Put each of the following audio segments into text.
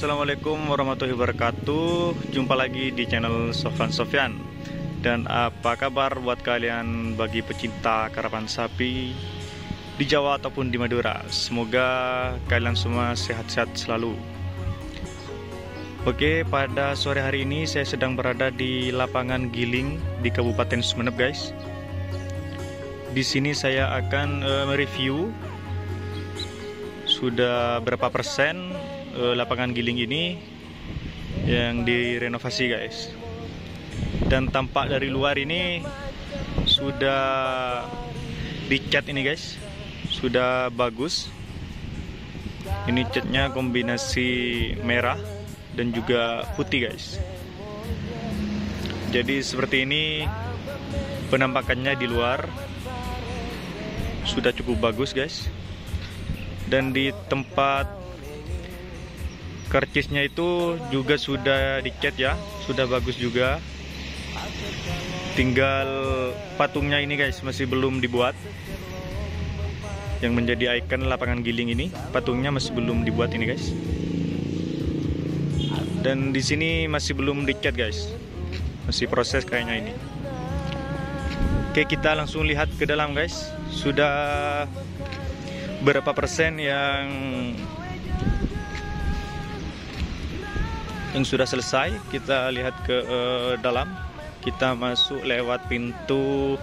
Assalamualaikum warahmatullahi wabarakatuh. Jumpa lagi di channel Sofan Sofyan. Dan apa kabar buat kalian bagi pecinta karapan sapi di Jawa ataupun di Madura? Semoga kalian semua sehat-sehat selalu. Oke, pada sore hari ini saya sedang berada di lapangan giling di Kabupaten Sumeneb, guys. Di sini saya akan mereview sudah berapa persen lapangan giling ini yang direnovasi, guys. Dan tampak dari luar ini sudah dicat ini, guys. Sudah bagus. Ini catnya kombinasi merah dan juga putih, guys. Jadi seperti ini penampakannya di luar. Sudah cukup bagus, guys. Dan di tempat karcisnya itu juga sudah dicat ya, sudah bagus juga. Tinggal patungnya ini, guys, masih belum dibuat. Yang menjadi ikon lapangan giling ini, patungnya masih belum dibuat ini, guys. Dan di sini masih belum dicat, guys. Masih proses kayaknya ini. Oke, kita langsung lihat ke dalam, guys. Sudah berapa persen yang sudah selesai. Kita lihat ke dalam. Kita masuk lewat pintu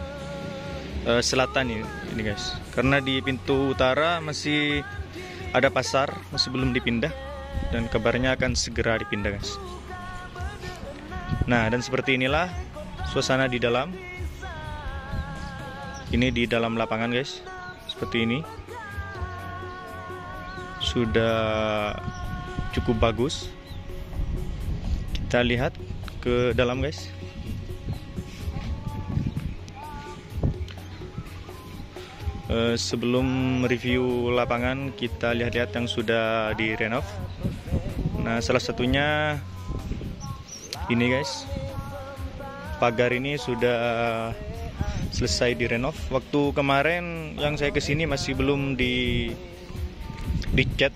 selatan ini, guys. Karena di pintu utara masih ada pasar, masih belum dipindah, dan kabarnya akan segera dipindah, guys. Nah, dan seperti inilah suasana di dalam. Ini di dalam lapangan, guys. Seperti ini. Sudah cukup bagus. Kita lihat ke dalam, guys. Sebelum review lapangan, kita lihat-lihat yang sudah direnov. Nah, salah satunya ini, guys. Pagar ini sudah selesai direnov. Waktu kemarin yang saya kesini masih belum dicat.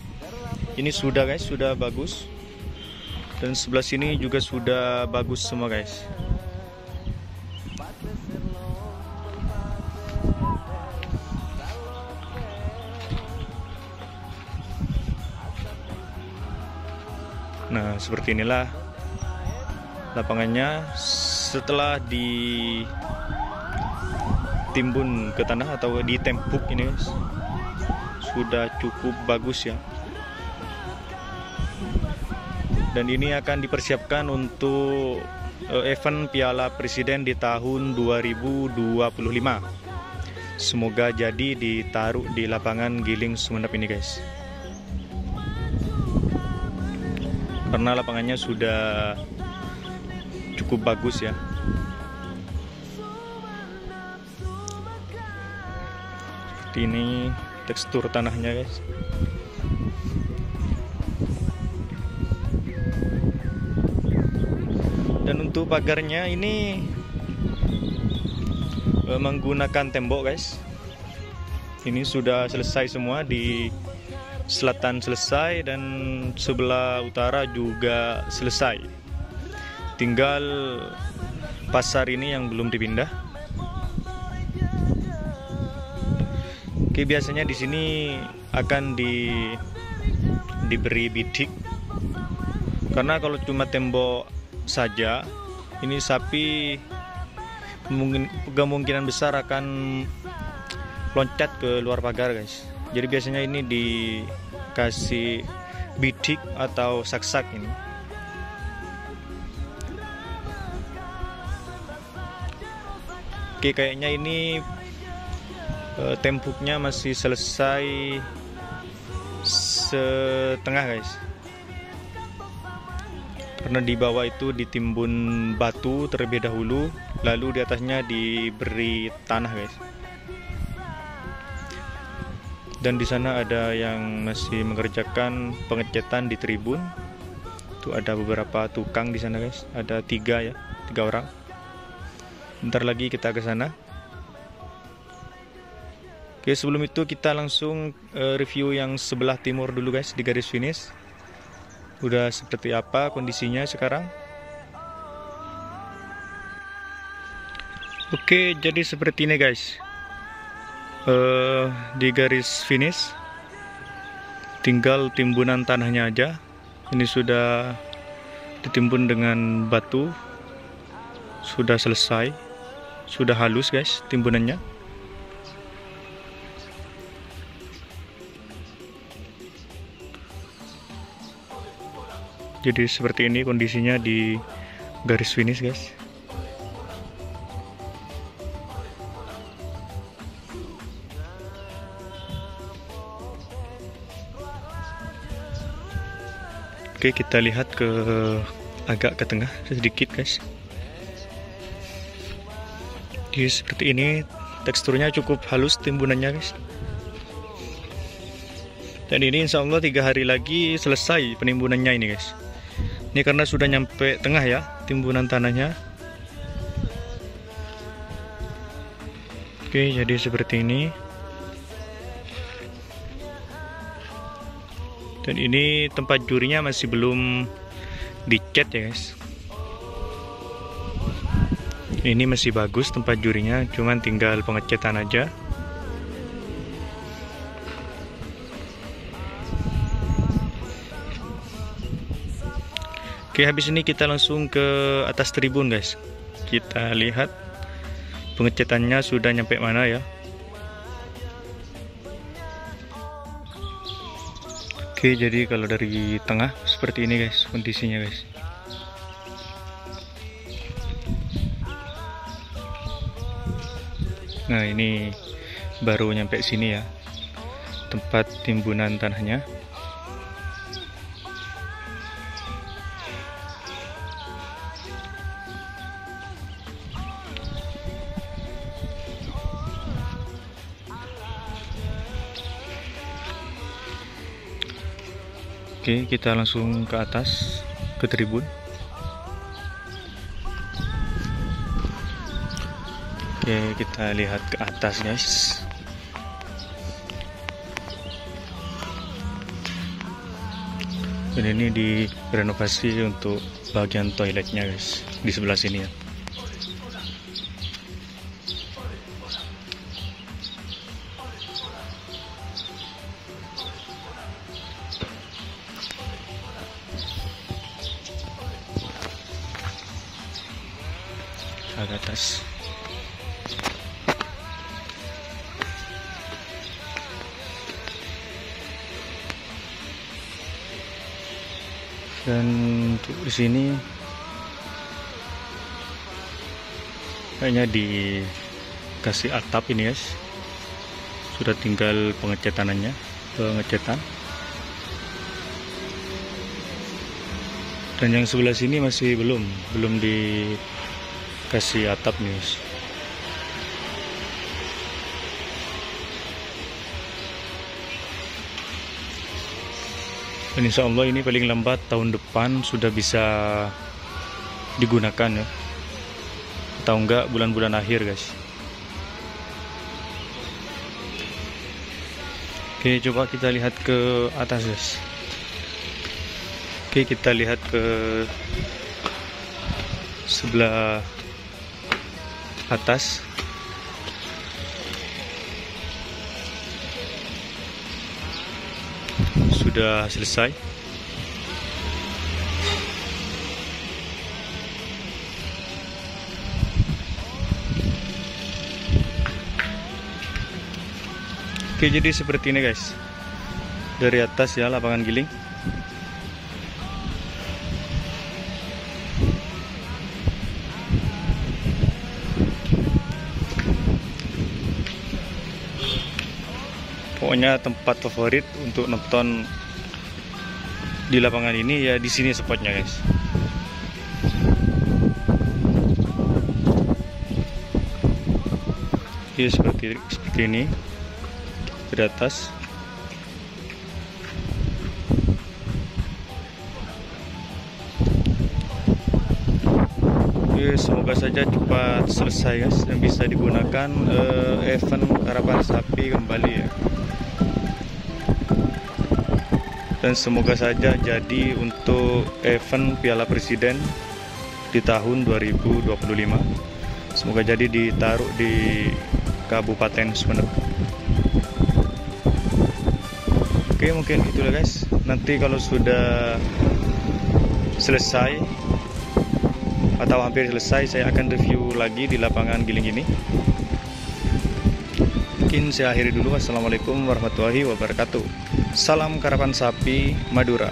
Ini sudah, guys, sudah bagus. Dan sebelah sini juga sudah bagus semua, guys. Nah, seperti inilah lapangannya setelah ditimbun ke tanah atau ditempuk ini, guys. Sudah cukup bagus ya. Dan ini akan dipersiapkan untuk event Piala Presiden di tahun 2025. Semoga jadi ditaruh di lapangan giling Sumeneb ini, guys. Karena lapangannya sudah cukup bagus ya. Seperti ini tekstur tanahnya, guys. Dan untuk pagarnya ini menggunakan tembok, guys. Ini sudah selesai semua. Di selatan selesai dan sebelah utara juga selesai. Tinggal pasar ini yang belum dipindah. Oke, biasanya di sini akan diberi bidik. Karena kalau cuma tembok saja, ini sapi kemungkinan besar akan loncat ke luar pagar, guys. Jadi biasanya ini dikasih bidik atau sak-sak ini. Oke, kayaknya ini temboknya masih selesai setengah, guys. Karena di bawah itu ditimbun batu terlebih dahulu, lalu di atasnya diberi tanah, guys. Dan di sana ada yang masih mengerjakan pengecatan di tribun. Itu ada beberapa tukang di sana, guys. Ada 3 orang. Bentar lagi kita ke sana. Oke, sebelum itu kita langsung review yang sebelah timur dulu, guys, di garis finish. udah seperti apa kondisinya sekarang. Oke, jadi seperti ini guys. Di garis finish tinggal timbunan tanahnya aja. Ini sudah ditimbun dengan batu, sudah selesai, sudah halus guys timbunannya. Jadi seperti ini kondisinya di garis finish guys. Oke, kita lihat agak ke tengah sedikit guys. Jadi seperti ini, teksturnya cukup halus timbunannya guys. Dan ini insya Allah 3 hari lagi selesai penimbunannya ini guys. Ini karena sudah nyampe tengah ya timbunan tanahnya. Oke, jadi seperti ini. Dan ini tempat jurinya masih belum dicat ya guys. Ini masih bagus tempat jurinya, cuman tinggal pengecatan aja. Oke, habis ini kita langsung ke atas tribun guys. Kita lihat pengecatannya sudah nyampe mana ya. Oke, jadi kalau dari tengah seperti ini guys kondisinya guys. Nah, ini baru nyampe sini ya, tempat timbunan tanahnya. Oke, kita langsung ke atas, ke tribun. Oke, kita lihat ke atas guys. Dan ini direnovasi untuk bagian toiletnya guys, di sebelah sini ya. Agak atas. Dan untuk di sini kayaknya dikasih atap ini guys. Sudah tinggal pengecatan. Dan yang sebelah sini masih belum dikasih atap nih guys. Dan insya Allah ini paling lambat tahun depan sudah bisa digunakan ya, atau enggak bulan-bulan akhir guys. Oke, coba kita lihat ke atas guys. Oke, kita lihat ke sebelah atas. Sudah selesai. Oke, jadi seperti ini guys dari atas ya lapangan giling. Pokoknya tempat favorit untuk nonton di lapangan ini ya di sini spotnya guys. Oke, seperti ini dari atas. Oke, semoga saja cepat selesai guys dan bisa digunakan event karapan sapi kembali ya. dan semoga saja jadi untuk event Piala Presiden di tahun 2025. Semoga jadi ditaruh di Kabupaten Sumeneb. Oke, mungkin itulah guys. Nanti kalau sudah selesai atau hampir selesai, saya akan review lagi di lapangan Giling ini. Mungkin saya akhiri dulu. Wassalamualaikum warahmatullahi wabarakatuh. Salam karapan sapi Madura.